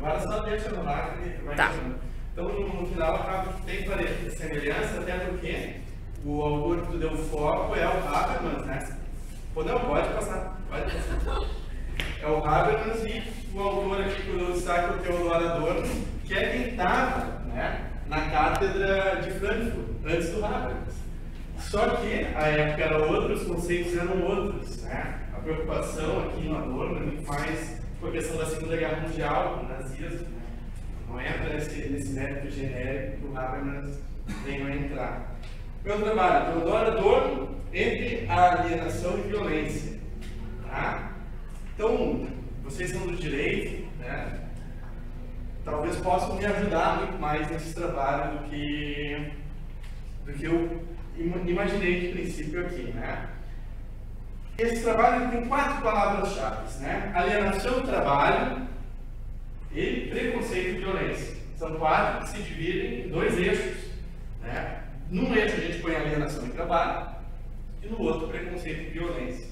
Agora só deixa no ar que vai chamando. Então, no final, acaba que tem semelhança, até porque o autor que tu deu foco é o Habermas, né? Ou não, pode passar. É o Habermas e o autor aqui que eu destaco, o Theodor Adorno, que é quem estava, né, na cátedra de Frankfurt, antes do Habermas. Só que a época era outra, os conceitos eram outros, né? A preocupação aqui no Adorno é muito mais com a questão da Segunda Guerra Mundial, do nazismo, né? Não entra nesse mérito genérico que o Habermas veio a entrar. Meu trabalho, Theodor Adorno, entre a alienação e violência. Tá? Então, vocês são do direito, né? Talvez possam me ajudar muito mais nesse trabalho do que eu imaginei de princípio aqui, né? Esse trabalho tem 4 palavras-chave, né? Alienação, trabalho e preconceito e violência. São 4 que se dividem em 2 eixos, né? Num eixo a gente põe alienação e trabalho e no outro preconceito e violência.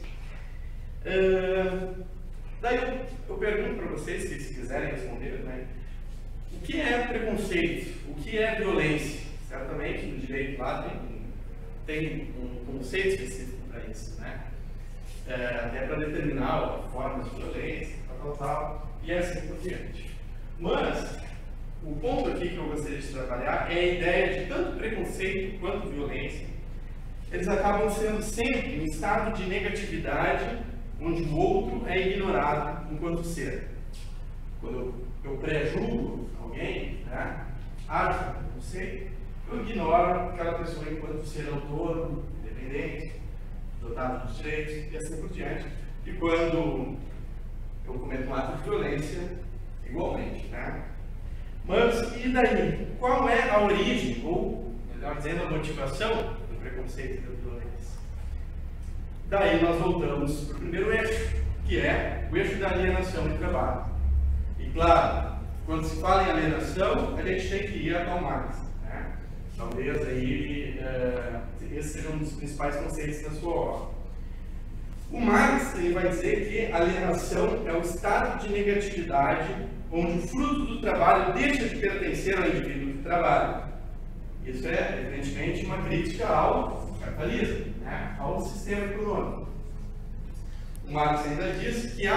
Daí eu pergunto para vocês, se quiserem responder, né? O que é preconceito? O que é violência? Certamente no direito lá tem um conceito específico para isso, né? Até para determinar formas de violência, tal, e assim por diante. Mas o ponto aqui que eu gostaria de trabalhar é a ideia de tanto preconceito quanto violência. Eles acabam sendo sempre em estado de negatividade, onde o outro é ignorado enquanto ser. Quando eu pré-julgo alguém, né, acho preconceito, eu ignoro aquela pessoa enquanto ser autônomo, independente, dotado dos direitos e assim por diante. E quando eu cometo um ato de violência, igualmente, né? Mas, e daí? Qual é a origem, ou, melhor dizendo, a motivação do preconceito e da violência? Daí nós voltamos para o primeiro eixo, que é o eixo da alienação e trabalho. E claro, quando se fala em alienação, a gente tem que ir a Karl Marx, né? Talvez aí esse seja um dos principais conceitos da sua obra. O Marx ele vai dizer que a alienação é o estado de negatividade onde o fruto do trabalho deixa de pertencer ao indivíduo que trabalha. Isso é, evidentemente, uma crítica ao capitalismo, né? Ao sistema econômico. O Marx ainda diz que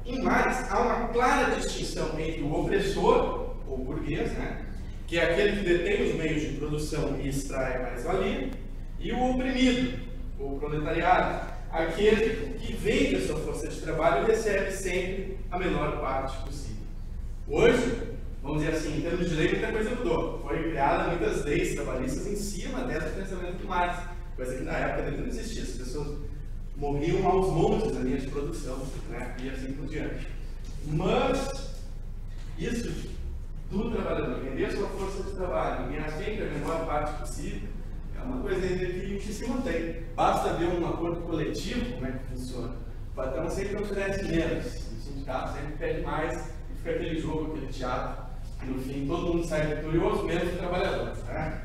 em Marx há uma clara distinção entre o opressor, ou burguês, né? Que é aquele que detém os meios de produção e extrai mais valia, e o oprimido, ou proletariado, aquele que vende a sua força de trabalho e recebe sempre a menor parte possível. Hoje, vamos dizer assim, em termos de lei, muita coisa mudou. Foi criada muitas leis trabalhistas em cima desse pensamento do Marx, coisa que na época dele não existia. As pessoas morriam aos montes na linha de produção, né? E assim por diante. Mas isso do trabalhador vender a sua força de trabalho e ganhar sempre a menor parte possível é uma coisa ainda que se mantém. Basta ver um acordo coletivo, como é que funciona. O patrão sempre oferece menos, o sindicato sempre pede mais, e fica aquele jogo, aquele teatro, e no fim todo mundo sai vitorioso, menos o trabalhador, né?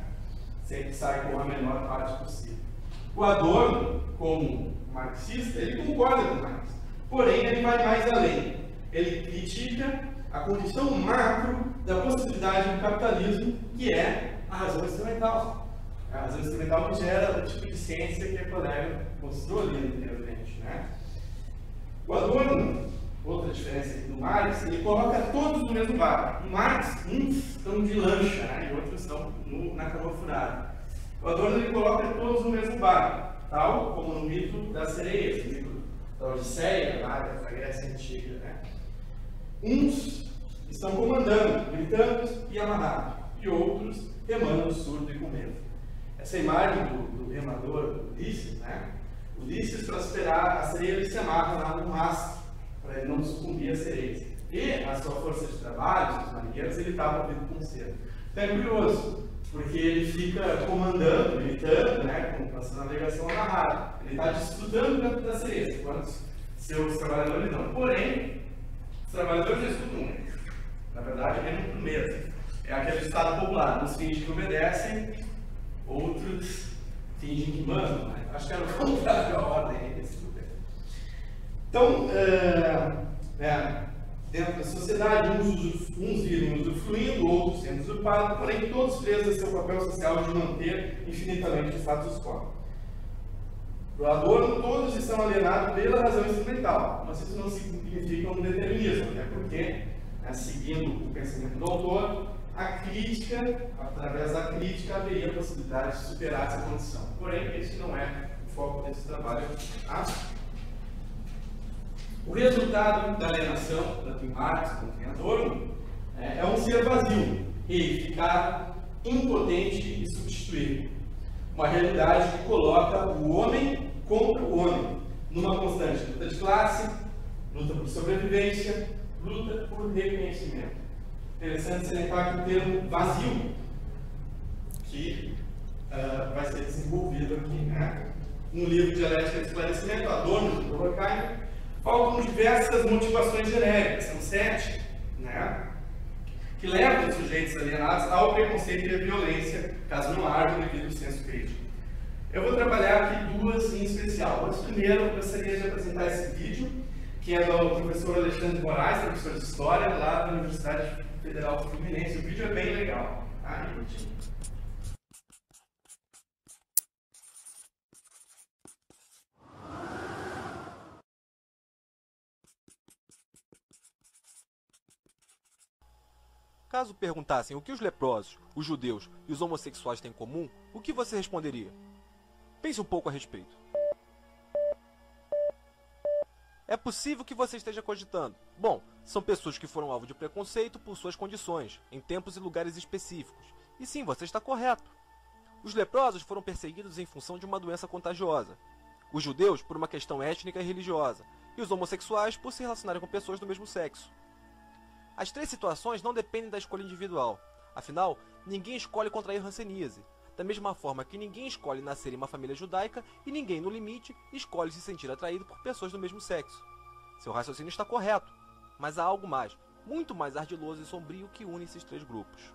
Sempre sai com a menor parte possível. O Adorno, como marxista, ele concorda com Marx, porém ele vai mais além. Ele critica a condição macro da possibilidade do capitalismo, que é a razão instrumental. A razão instrumental que gera o tipo de ciência que a colega mostrou ali anteriormente, né? O Adorno, outra diferença aqui do Marx, ele coloca todos no mesmo barco. No Marx, uns estão de lancha, né? E outros estão na cama furada. O Adorno ele coloca todos no mesmo barco, tal como no mito das sereias, no mito da Odisseia, lá da Grécia Antiga, né? Uns estão comandando, gritando e amarrados, e outros remando surdo e com medo. Essa imagem do remador Ulisses, né? Ulisses, para esperar a sereia, ele se amarra lá no mastro, para ele não sucumbir às sereias. E a sua força de trabalho, os marinheiros, ele estava vindo com cedo. Então é curioso, porque ele fica comandando, gritando, né? Com a sua navegação amarrada. Ele está desfrutando dentro da sereia, enquanto seus trabalhadores não. Porém, os trabalhadores já escutam ele. Na verdade, remam para o mesmo. É aquele estado popular. Uns fingem que obedecem, outros fingem que mandam. Né? Acho que era o contrário da ordem. Então, dentro da sociedade, uns viram usufruindo, outros sendo usurpados, porém todos presos a seu papel social de manter infinitamente o status quo. Para o Adorno, todos estão alienados pela razão instrumental, mas isso não significa um determinismo, até porque, seguindo o pensamento do autor, a crítica, através da crítica, haveria a possibilidade de superar essa condição. Porém, esse não é o foco desse trabalho. O resultado da alienação, tanto em Marx quanto em Adorno, é um ser vazio, reificado, impotente e substituível. Uma realidade que coloca o homem contra o homem, numa constante luta de classe, luta por sobrevivência, luta por reconhecimento. Interessante salientar aqui o termo vazio, que vai ser desenvolvido aqui, no livro Dialética de Esclarecimento, Adorno e Durkheim. Faltam diversas motivações genéricas, são 7, que levam os sujeitos alienados ao preconceito e à violência, caso não haja o devido senso crítico. Eu vou trabalhar aqui 2 em especial. Mas primeiro eu gostaria de apresentar esse vídeo, que é do professor Alexandre Moraes, professor de História, lá da Universidade Federal Fluminense. O vídeo é bem legal. Caso perguntassem o que os leprosos, os judeus e os homossexuais têm em comum, o que você responderia? Pense um pouco a respeito. É possível que você esteja cogitando. Bom, são pessoas que foram alvo de preconceito por suas condições, em tempos e lugares específicos. E sim, você está correto. Os leprosos foram perseguidos em função de uma doença contagiosa. Os judeus por uma questão étnica e religiosa. E os homossexuais por se relacionarem com pessoas do mesmo sexo. As 3 situações não dependem da escolha individual. Afinal, ninguém escolhe contrair hanseníase. Da mesma forma que ninguém escolhe nascer em uma família judaica e ninguém, no limite, escolhe se sentir atraído por pessoas do mesmo sexo. Seu raciocínio está correto, mas há algo mais, muito mais ardiloso e sombrio que une esses 3 grupos.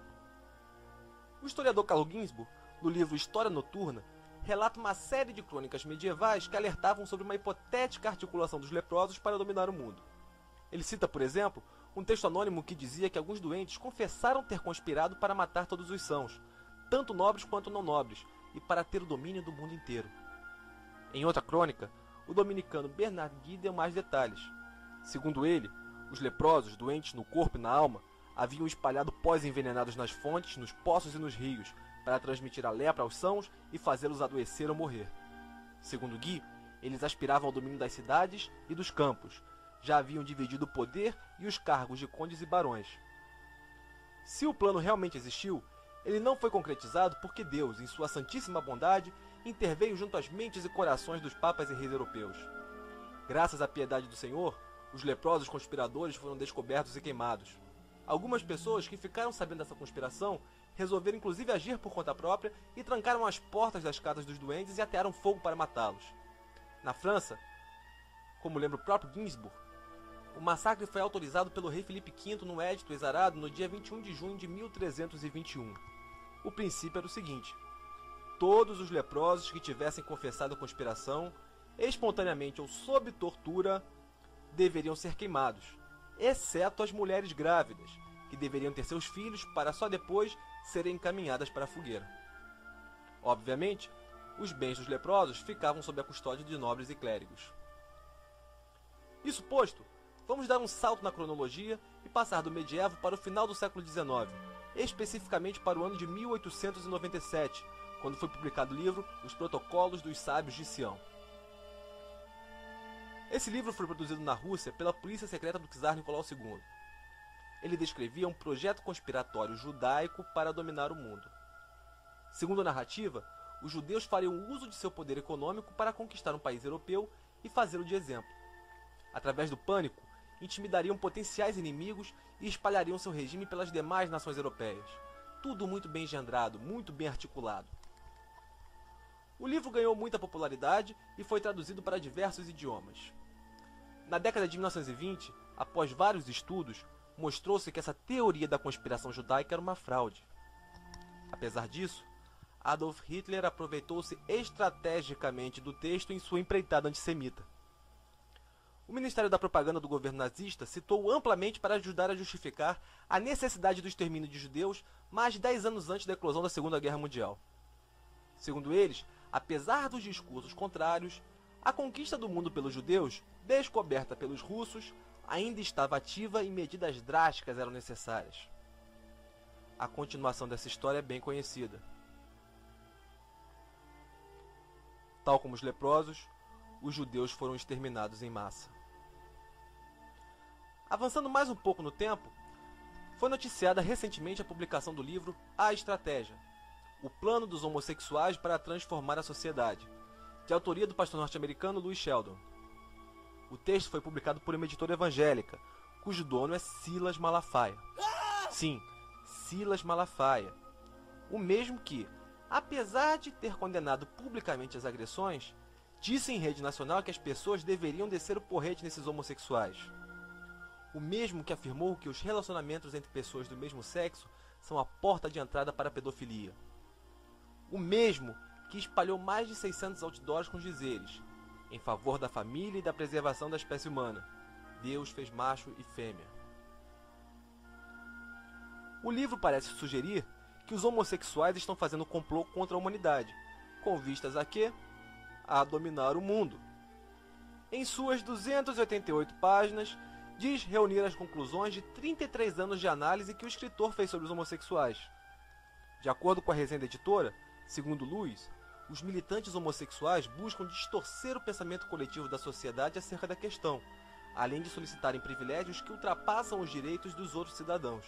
O historiador Carlo Ginzburg, no livro História Noturna, relata uma série de crônicas medievais que alertavam sobre uma hipotética articulação dos leprosos para dominar o mundo. Ele cita, por exemplo, um texto anônimo que dizia que alguns doentes confessaram ter conspirado para matar todos os sãos, tanto nobres quanto não nobres, e para ter o domínio do mundo inteiro. Em outra crônica, o dominicano Bernard Guy deu mais detalhes. Segundo ele, os leprosos, doentes no corpo e na alma, haviam espalhado pós envenenados nas fontes, nos poços e nos rios, para transmitir a lepra aos sãos e fazê-los adoecer ou morrer. Segundo Guy, eles aspiravam ao domínio das cidades e dos campos, já haviam dividido o poder e os cargos de condes e barões. Se o plano realmente existiu, ele não foi concretizado porque Deus, em sua santíssima bondade, interveio junto às mentes e corações dos papas e reis europeus. Graças à piedade do Senhor, os leprosos conspiradores foram descobertos e queimados. Algumas pessoas que ficaram sabendo dessa conspiração resolveram inclusive agir por conta própria e trancaram as portas das casas dos doentes e atearam fogo para matá-los. Na França, como lembra o próprio Ginzburg, o massacre foi autorizado pelo rei Filipe V no Edito Exarado no dia 21 de junho de 1321. O princípio era o seguinte: todos os leprosos que tivessem confessado a conspiração, espontaneamente ou sob tortura, deveriam ser queimados, exceto as mulheres grávidas, que deveriam ter seus filhos para só depois serem encaminhadas para a fogueira. Obviamente, os bens dos leprosos ficavam sob a custódia de nobres e clérigos. Isso posto, vamos dar um salto na cronologia e passar do medievo para o final do século XIX, especificamente para o ano de 1897, quando foi publicado o livro Os Protocolos dos Sábios de Sião. Esse livro foi produzido na Rússia pela polícia secreta do czar Nicolau II. Ele descrevia um projeto conspiratório judaico para dominar o mundo. Segundo a narrativa, os judeus fariam uso de seu poder econômico para conquistar um país europeu e fazê-lo de exemplo. Através do pânico, intimidariam potenciais inimigos e espalhariam seu regime pelas demais nações europeias. Tudo muito bem engendrado, muito bem articulado. O livro ganhou muita popularidade e foi traduzido para diversos idiomas. Na década de 1920, após vários estudos, mostrou-se que essa teoria da conspiração judaica era uma fraude. Apesar disso, Adolf Hitler aproveitou-se estrategicamente do texto em sua empreitada antissemita. o Ministério da Propaganda do governo nazista citou amplamente para ajudar a justificar a necessidade do extermínio de judeus mais de 10 anos antes da eclosão da Segunda Guerra Mundial. Segundo eles, apesar dos discursos contrários, a conquista do mundo pelos judeus, descoberta pelos russos, ainda estava ativa e medidas drásticas eram necessárias. A continuação dessa história é bem conhecida. Tal como os leprosos, os judeus foram exterminados em massa. Avançando mais um pouco no tempo, foi noticiada recentemente a publicação do livro A Estratégia, o plano dos homossexuais para transformar a sociedade, de autoria do pastor norte-americano Louis Sheldon. O texto foi publicado por uma editora evangélica, cujo dono é Silas Malafaia. Sim, Silas Malafaia, o mesmo que, apesar de ter condenado publicamente as agressões, disse em rede nacional que as pessoas deveriam descer o porrete nesses homossexuais. O mesmo que afirmou que os relacionamentos entre pessoas do mesmo sexo são a porta de entrada para a pedofilia. O mesmo que espalhou mais de 600 outdoors com dizeres: em favor da família e da preservação da espécie humana. Deus fez macho e fêmea. O livro parece sugerir que os homossexuais estão fazendo complô contra a humanidade, com vistas a quê? A dominar o mundo. Em suas 288 páginas, diz reunir as conclusões de 33 anos de análise que o escritor fez sobre os homossexuais. De acordo com a resenha da editora, segundo Luiz, os militantes homossexuais buscam distorcer o pensamento coletivo da sociedade acerca da questão, além de solicitarem privilégios que ultrapassam os direitos dos outros cidadãos.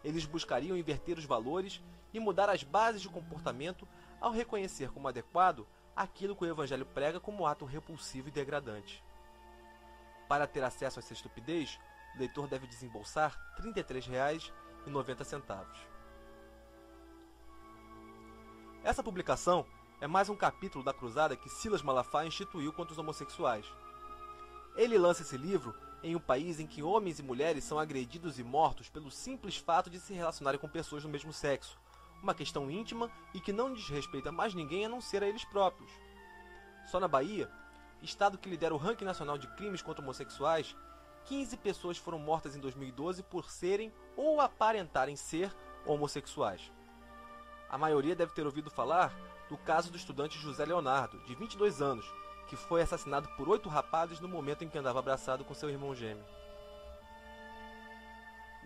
Eles buscariam inverter os valores e mudar as bases de comportamento ao reconhecer como adequado aquilo que o Evangelho prega como ato repulsivo e degradante. Para ter acesso a essa estupidez, o leitor deve desembolsar R$ 33,90. Essa publicação é mais um capítulo da cruzada que Silas Malafaia instituiu contra os homossexuais. Ele lança esse livro em um país em que homens e mulheres são agredidos e mortos pelo simples fato de se relacionarem com pessoas do mesmo sexo, uma questão íntima e que não desrespeita mais ninguém a não ser a eles próprios. Só na Bahia, estado que lidera o ranking nacional de crimes contra homossexuais, 15 pessoas foram mortas em 2012 por serem ou aparentarem ser homossexuais. A maioria deve ter ouvido falar do caso do estudante José Leonardo, de 22 anos, que foi assassinado por 8 rapazes no momento em que andava abraçado com seu irmão gêmeo.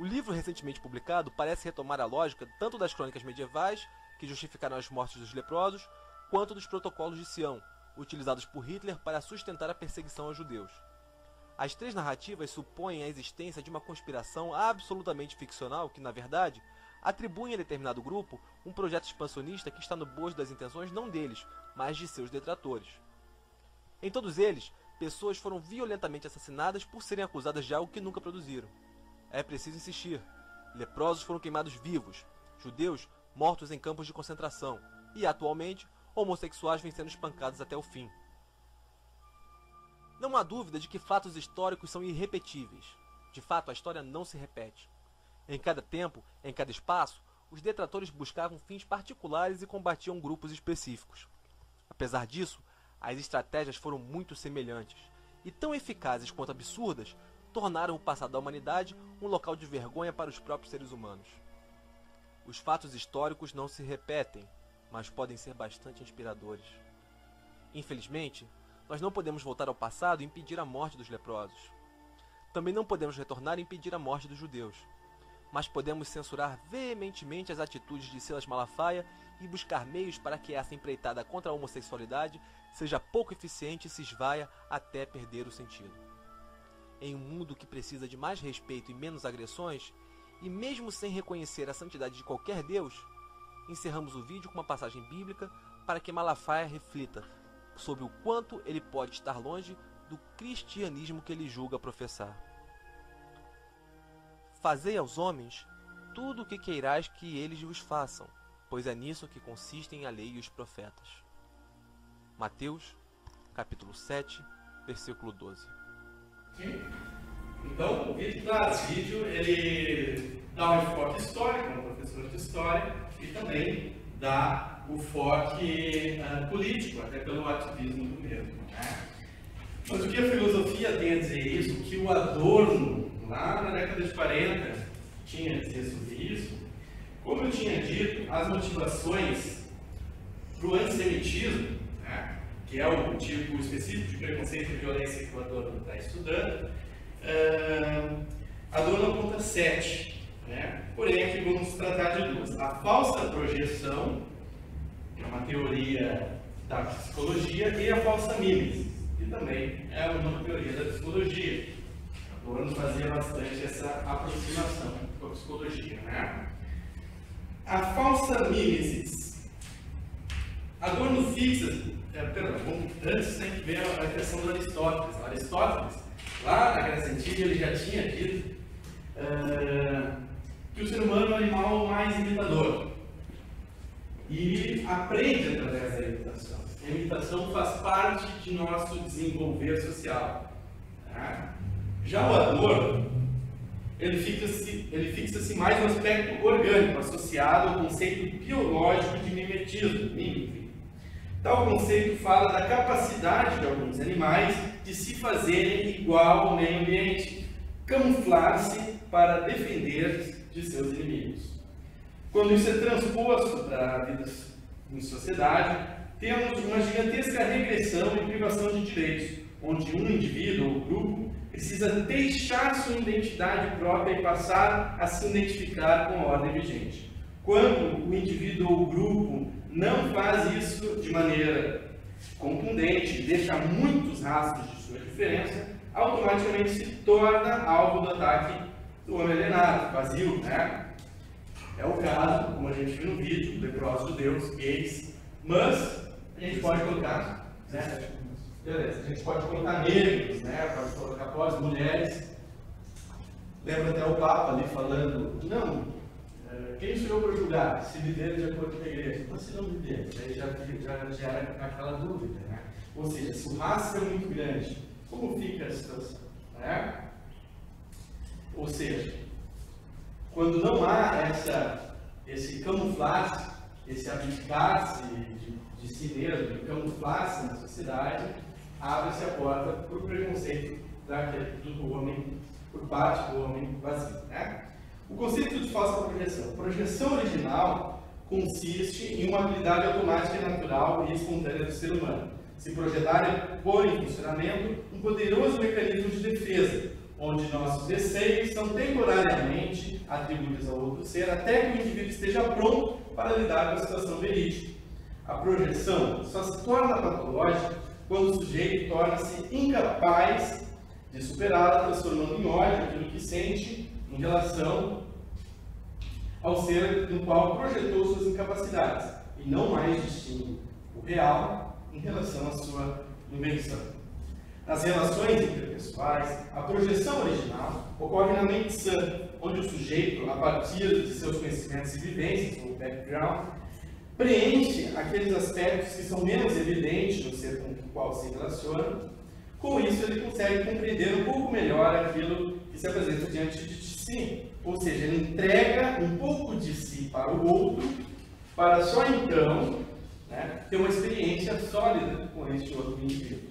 O livro recentemente publicado parece retomar a lógica tanto das crônicas medievais, que justificaram as mortes dos leprosos, quanto dos protocolos de Sião, utilizados por Hitler para sustentar a perseguição aos judeus. As três narrativas supõem a existência de uma conspiração absolutamente ficcional que, na verdade, atribuem a determinado grupo um projeto expansionista que está no bojo das intenções não deles, mas de seus detratores. Em todos eles, pessoas foram violentamente assassinadas por serem acusadas de algo que nunca produziram. É preciso insistir. Leprosos foram queimados vivos, judeus mortos em campos de concentração e, atualmente, homossexuais vêm sendo espancados até o fim. Não há dúvida de que fatos históricos são irrepetíveis. De fato, a história não se repete. Em cada tempo, em cada espaço, os detratores buscavam fins particulares e combatiam grupos específicos. Apesar disso, as estratégias foram muito semelhantes, e tão eficazes quanto absurdas, tornaram o passado da humanidade um local de vergonha para os próprios seres humanos. Os fatos históricos não se repetem, mas podem ser bastante inspiradores. Infelizmente, nós não podemos voltar ao passado e impedir a morte dos leprosos. Também não podemos retornar e impedir a morte dos judeus. Mas podemos censurar veementemente as atitudes de Silas Malafaia e buscar meios para que essa empreitada contra a homossexualidade seja pouco eficiente e se esvaia até perder o sentido. Em um mundo que precisa de mais respeito e menos agressões, e mesmo sem reconhecer a santidade de qualquer Deus, encerramos o vídeo com uma passagem bíblica para que Malafaia reflita sobre o quanto ele pode estar longe do cristianismo que ele julga professar. Fazei aos homens tudo o que queirais que eles vos façam, pois é nisso que consistem a lei e os profetas. Mateus, capítulo 7, versículo 12. Sim. Então, esse vídeo ele dá um enfoque histórico, como professor de história, e também dá o foco político, até pelo ativismo do mesmo. Né? Mas o que a filosofia tem a dizer isso? O que o Adorno, lá na década de 40, tinha a dizer sobre isso? Como eu tinha dito, as motivações para o antissemitismo, né, que é o tipo específico de preconceito e violência que o Adorno está estudando, Adorno aponta 7, né? Porém aqui vamos tratar de 2. A falsa projeção, que é uma teoria da psicologia, e a falsa mimesis, que também é uma teoria da psicologia. Adorno fazia bastante essa aproximação com a psicologia, né? A falsa mimesis. Adorno fixa, antes tem que ver a questão do Aristóteles. Aristóteles, lá na Grécia Antiga, ele já tinha dito que o ser humano é o animal mais imitador. E aprende através da imitação. A imitação faz parte de nosso desenvolver social. Tá? Já o Adorno, ele fixa-se mais no aspecto orgânico, associado ao conceito biológico de mimetismo, mimicry. Tal conceito fala da capacidade de alguns animais de se fazerem igual ao meio ambiente, camuflar-se para defender de seus inimigos. Quando isso é transposto para a vida em sociedade, temos uma gigantesca regressão e privação de direitos, onde um indivíduo ou grupo precisa deixar sua identidade própria e passar a se identificar com a ordem vigente. Quando o indivíduo ou o grupo não faz isso de maneira contundente, deixa muitos rastros de sua diferença, automaticamente se torna alvo do ataque do homem alienado, vazio, né? É o caso, como a gente viu no vídeo, leprosos judeus, gays, mas a gente pode colocar, né? Beleza, a gente pode colocar negros, né? Pode colocar pobres, mulheres. Lembra até o Papa ali falando, não, quem sou eu para julgar? Se viver de acordo com a igreja. Mas se não viver, aí já gera aquela dúvida, né? Ou seja, se o racismo é muito grande, como fica a situação? Né? Ou seja, quando não há esse camuflar-se, esse abdicar-se de si mesmo, de camuflar-se na sociedade, abre-se a porta para o preconceito do homem, por parte do homem vazio. Né? O conceito de falsa projeção. Projeção original consiste em uma habilidade automática e natural e espontânea do ser humano. Se projetar é pôr em funcionamento um poderoso mecanismo de defesa, onde nossos receios são temporariamente atribuídos ao outro ser até que o indivíduo esteja pronto para lidar com a situação verídica. A projeção só se torna patológica quando o sujeito torna-se incapaz de superá-la, transformando em ódio aquilo que sente em relação ao ser no qual projetou suas incapacidades, e não mais distingue o real em relação à sua invenção. Nas relações interpessoais, a projeção original ocorre na mente sã, onde o sujeito, a partir de seus conhecimentos e vivências, ou background, preenche aqueles aspectos que são menos evidentes no ser com o qual se relaciona. Com isso, ele consegue compreender um pouco melhor aquilo que se apresenta diante de si. Ou seja, ele entrega um pouco de si para o outro, para só então, né, ter uma experiência sólida com este outro indivíduo.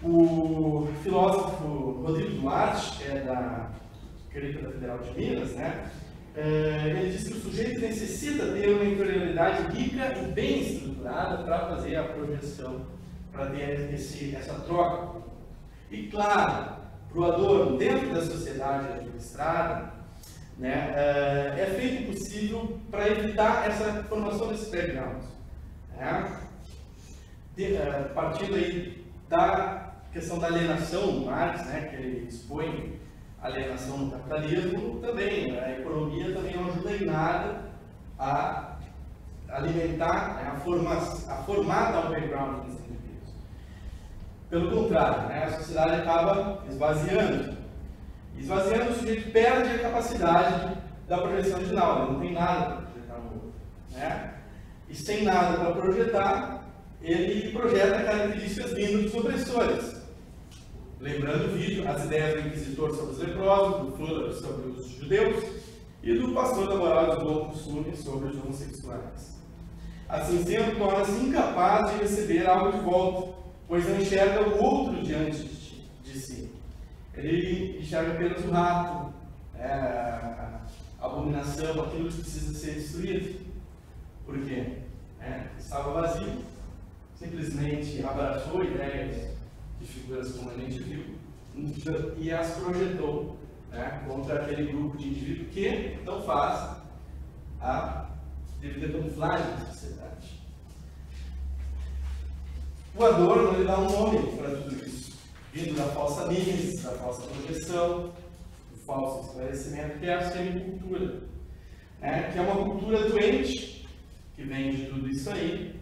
O filósofo Rodrigo Duarte, que é da Federal de Minas, né, ele diz que o sujeito necessita ter uma interioridade rica e bem estruturada para fazer a projeção, para ter essa troca. E claro, para o Adorno, dentro da sociedade administrada, né, é feito possível para evitar essa formação desses backgrounds. Né? Partindo aí da questão da alienação, Marx, né, que ele expõe a alienação no capitalismo, também, a economia também não ajuda em nada a alimentar, né, a formar tal background dos indivíduos. Pelo contrário, né, a sociedade acaba esvaziando. Esvaziando, o sujeito perde a capacidade da projeção original, ele não tem nada para projetar no outro. Né? E sem nada para projetar, ele projeta características vindas dos opressores. Lembrando o vídeo, as ideias do inquisitor sobre os leprosos, do Fuller sobre os judeus e do pastor da moral do bom costume sobre os homossexuais. Assim sendo, torna-se incapaz de receber algo de volta, pois não enxerga o outro diante de si. Ele enxerga apenas o rato, a abominação, aquilo que precisa ser destruído. Por quê? Estava vazio, simplesmente abraçou ideias de figuras como a gente viu e as projetou contra aquele grupo de indivíduos que não faz a devida camuflagem da sociedade. O Adorno ele dá um nome para tudo isso, vindo da falsa mimes, da falsa projeção, do falso esclarecimento, que é a semicultura, que é uma cultura doente, que vem de tudo isso aí,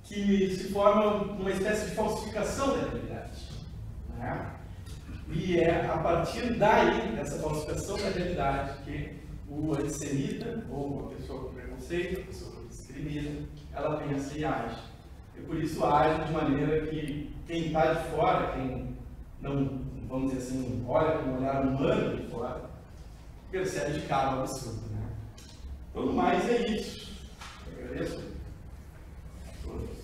que se forma uma espécie de falsificação da realidade. E é a partir daí, dessa falsificação da realidade, que o antissemita, ou a pessoa com preconceito, a pessoa que discrimina, ela pensa e age. E por isso age de maneira que quem está de fora, quem não, vamos dizer assim, olha com um olhar humano de fora, percebe de cara o absurdo. Então, no mais, é isso. Eu agradeço a todos.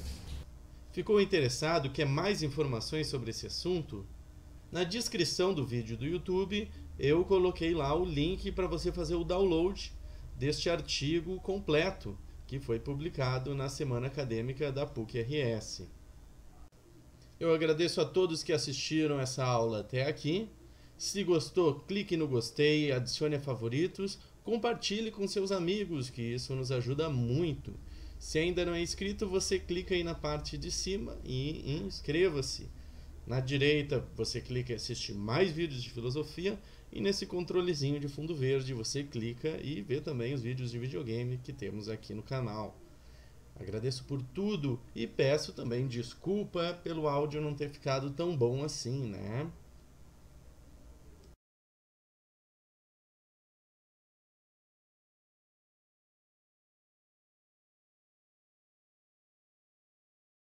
Ficou interessado? Quer mais informações sobre esse assunto? Na descrição do vídeo do YouTube, eu coloquei lá o link para você fazer o download deste artigo completo, que foi publicado na Semana Acadêmica da PUC-RS. Eu agradeço a todos que assistiram essa aula até aqui. Se gostou, clique no gostei, adicione a favoritos, compartilhe com seus amigos, que isso nos ajuda muito. Se ainda não é inscrito, você clica aí na parte de cima e inscreva-se. Na direita, você clica em assistir mais vídeos de filosofia e nesse controlezinho de fundo verde você clica e vê também os vídeos de videogame que temos aqui no canal. Agradeço por tudo e peço também desculpa pelo áudio não ter ficado tão bom assim, né?